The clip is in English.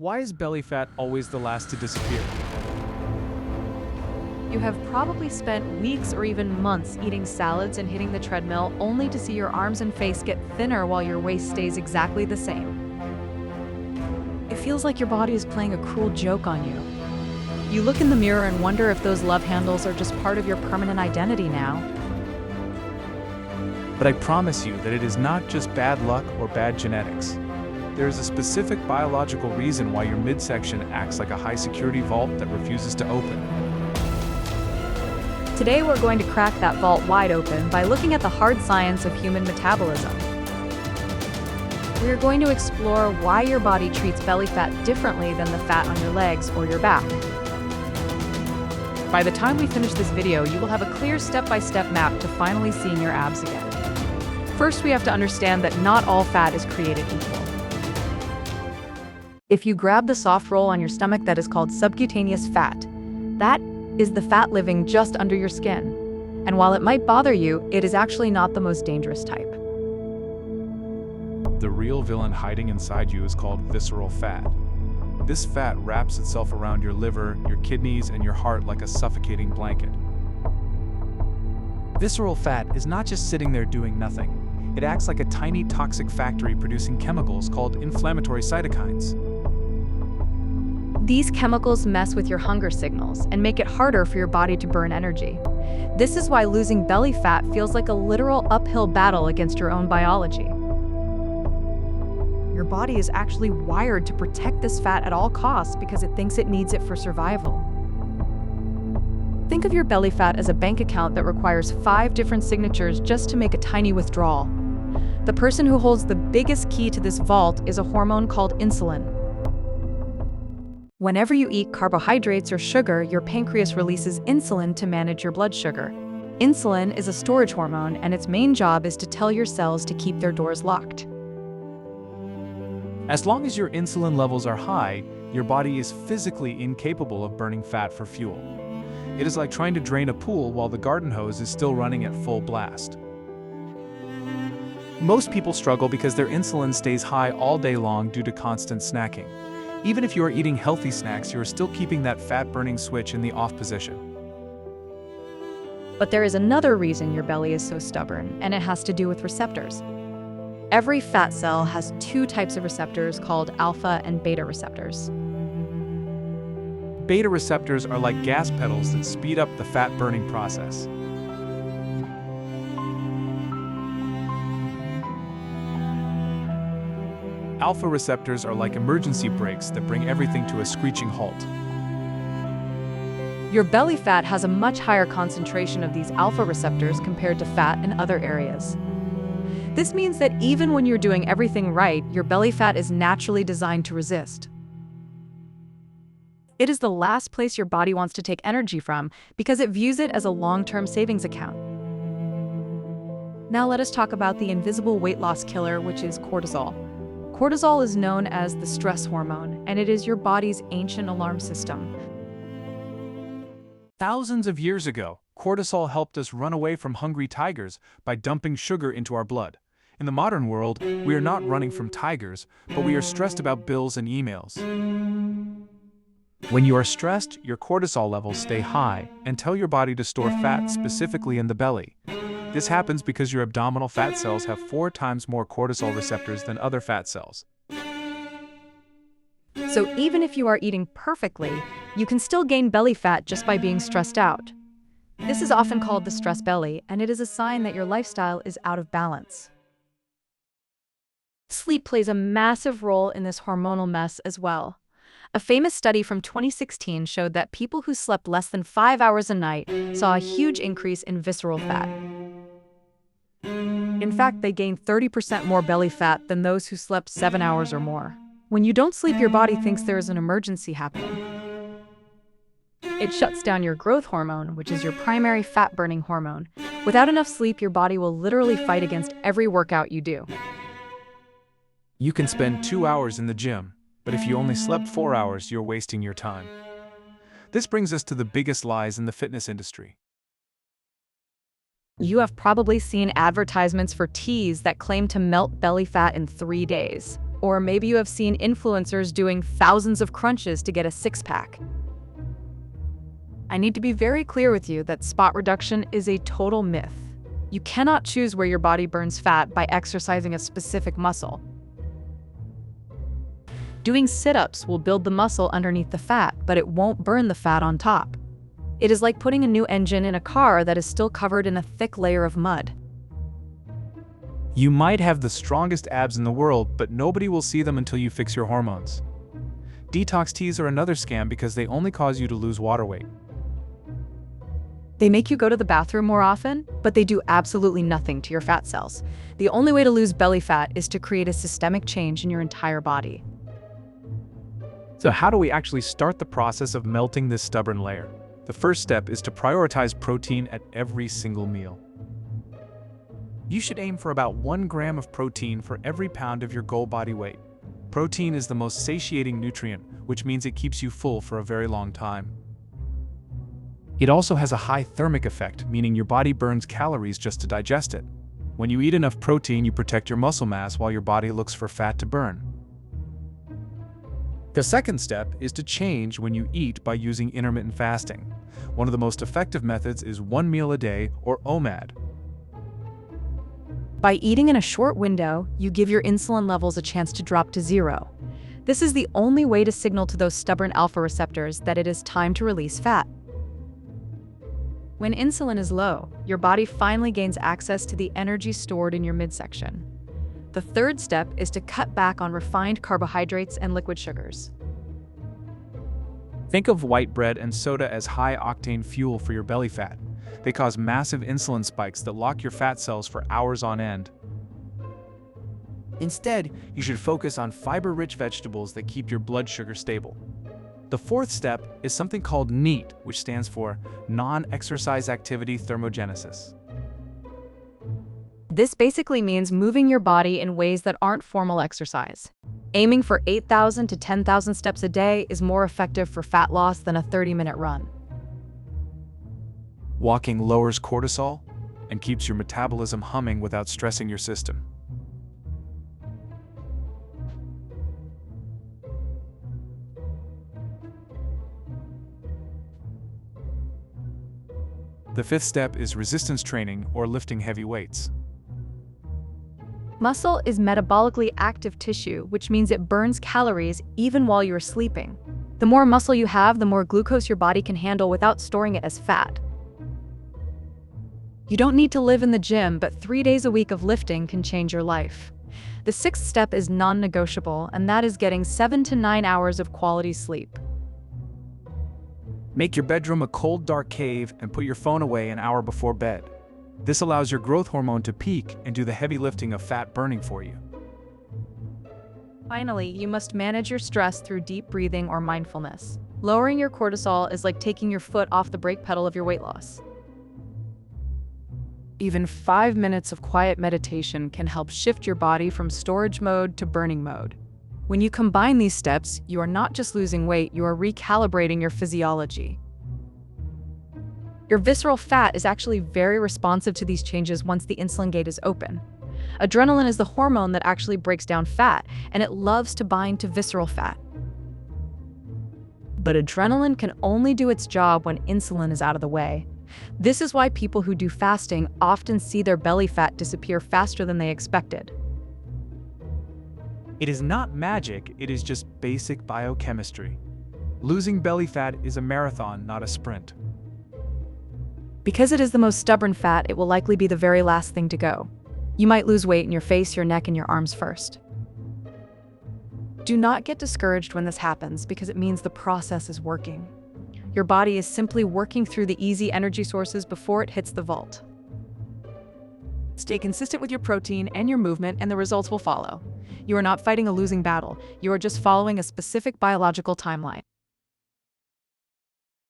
Why is belly fat always the last to disappear? You have probably spent weeks or even months eating salads and hitting the treadmill only to see your arms and face get thinner while your waist stays exactly the same. It feels like your body is playing a cruel joke on you. You look in the mirror and wonder if those love handles are just part of your permanent identity now. But I promise you that it is not just bad luck or bad genetics. There is a specific biological reason why your midsection acts like a high-security vault that refuses to open. Today we're going to crack that vault wide open by looking at the hard science of human metabolism. We are going to explore why your body treats belly fat differently than the fat on your legs or your back. By the time we finish this video, you will have a clear step-by-step map to finally seeing your abs again. First, we have to understand that not all fat is created equal. If you grab the soft roll on your stomach that is called subcutaneous fat, that is the fat living just under your skin. And while it might bother you, it is actually not the most dangerous type. The real villain hiding inside you is called visceral fat. This fat wraps itself around your liver, your kidneys, and your heart like a suffocating blanket. Visceral fat is not just sitting there doing nothing. It acts like a tiny toxic factory producing chemicals called inflammatory cytokines. These chemicals mess with your hunger signals and make it harder for your body to burn energy. This is why losing belly fat feels like a literal uphill battle against your own biology. Your body is actually wired to protect this fat at all costs because it thinks it needs it for survival. Think of your belly fat as a bank account that requires 5 different signatures just to make a tiny withdrawal. The person who holds the biggest key to this vault is a hormone called insulin. Whenever you eat carbohydrates or sugar, your pancreas releases insulin to manage your blood sugar. Insulin is a storage hormone, and its main job is to tell your cells to keep their doors locked. As long as your insulin levels are high, your body is physically incapable of burning fat for fuel. It is like trying to drain a pool while the garden hose is still running at full blast. Most people struggle because their insulin stays high all day long due to constant snacking. Even if you are eating healthy snacks, you are still keeping that fat-burning switch in the off position. But there is another reason your belly is so stubborn, and it has to do with receptors. Every fat cell has 2 types of receptors called alpha and beta receptors. Beta receptors are like gas pedals that speed up the fat-burning process. Alpha receptors are like emergency brakes that bring everything to a screeching halt. Your belly fat has a much higher concentration of these alpha receptors compared to fat in other areas. This means that even when you're doing everything right, your belly fat is naturally designed to resist. It is the last place your body wants to take energy from because it views it as a long-term savings account. Now let us talk about the invisible weight loss killer, which is cortisol. Cortisol is known as the stress hormone, and it is your body's ancient alarm system. Thousands of years ago, cortisol helped us run away from hungry tigers by dumping sugar into our blood. In the modern world, we are not running from tigers, but we are stressed about bills and emails. When you are stressed, your cortisol levels stay high and tell your body to store fat specifically in the belly. This happens because your abdominal fat cells have 4 times more cortisol receptors than other fat cells. So even if you are eating perfectly, you can still gain belly fat just by being stressed out. This is often called the stress belly, and it is a sign that your lifestyle is out of balance. Sleep plays a massive role in this hormonal mess as well. A famous study from 2016 showed that people who slept less than 5 hours a night saw a huge increase in visceral fat. In fact, they gained 30% more belly fat than those who slept 7 hours or more. When you don't sleep, your body thinks there is an emergency happening. It shuts down your growth hormone, which is your primary fat-burning hormone. Without enough sleep, your body will literally fight against every workout you do. You can spend 2 hours in the gym, but if you only slept 4 hours, you're wasting your time. This brings us to the biggest lies in the fitness industry. You have probably seen advertisements for teas that claim to melt belly fat in 3 days. Or maybe you have seen influencers doing thousands of crunches to get a six-pack. I need to be very clear with you that spot reduction is a total myth. You cannot choose where your body burns fat by exercising a specific muscle. Doing sit-ups will build the muscle underneath the fat, but it won't burn the fat on top. It is like putting a new engine in a car that is still covered in a thick layer of mud. You might have the strongest abs in the world, but nobody will see them until you fix your hormones. Detox teas are another scam because they only cause you to lose water weight. They make you go to the bathroom more often, but they do absolutely nothing to your fat cells. The only way to lose belly fat is to create a systemic change in your entire body. So how do we actually start the process of melting this stubborn layer? The first step is to prioritize protein at every single meal. You should aim for about 1 gram of protein for every pound of your goal body weight. Protein is the most satiating nutrient, which means it keeps you full for a very long time. It also has a high thermic effect, meaning your body burns calories just to digest it. When you eat enough protein, you protect your muscle mass while your body looks for fat to burn. The second step is to change when you eat by using intermittent fasting. One of the most effective methods is 1 meal a day, or OMAD. By eating in a short window, you give your insulin levels a chance to drop to 0. This is the only way to signal to those stubborn alpha receptors that it is time to release fat. When insulin is low, your body finally gains access to the energy stored in your midsection. The third step is to cut back on refined carbohydrates and liquid sugars. Think of white bread and soda as high-octane fuel for your belly fat. They cause massive insulin spikes that lock your fat cells for hours on end. Instead, you should focus on fiber-rich vegetables that keep your blood sugar stable. The fourth step is something called NEAT, which stands for Non-Exercise Activity Thermogenesis. This basically means moving your body in ways that aren't formal exercise. Aiming for 8,000 to 10,000 steps a day is more effective for fat loss than a 30-minute run. Walking lowers cortisol and keeps your metabolism humming without stressing your system. The fifth step is resistance training or lifting heavy weights. Muscle is metabolically active tissue, which means it burns calories even while you're sleeping. The more muscle you have, the more glucose your body can handle without storing it as fat. You don't need to live in the gym, but 3 days a week of lifting can change your life. The sixth step is non-negotiable, and that is getting 7 to 9 hours of quality sleep. Make your bedroom a cold, dark cave and put your phone away an hour before bed. This allows your growth hormone to peak and do the heavy lifting of fat burning for you. Finally, you must manage your stress through deep breathing or mindfulness. Lowering your cortisol is like taking your foot off the brake pedal of your weight loss. Even 5 minutes of quiet meditation can help shift your body from storage mode to burning mode. When you combine these steps, you are not just losing weight, you are recalibrating your physiology. Your visceral fat is actually very responsive to these changes once the insulin gate is open. Adrenaline is the hormone that actually breaks down fat, and it loves to bind to visceral fat. But adrenaline can only do its job when insulin is out of the way. This is why people who do fasting often see their belly fat disappear faster than they expected. It is not magic, it is just basic biochemistry. Losing belly fat is a marathon, not a sprint. Because it is the most stubborn fat, it will likely be the very last thing to go. You might lose weight in your face, your neck, and your arms first. Do not get discouraged when this happens because it means the process is working. Your body is simply working through the easy energy sources before it hits the vault. Stay consistent with your protein and your movement, and the results will follow. You are not fighting a losing battle. You are just following a specific biological timeline.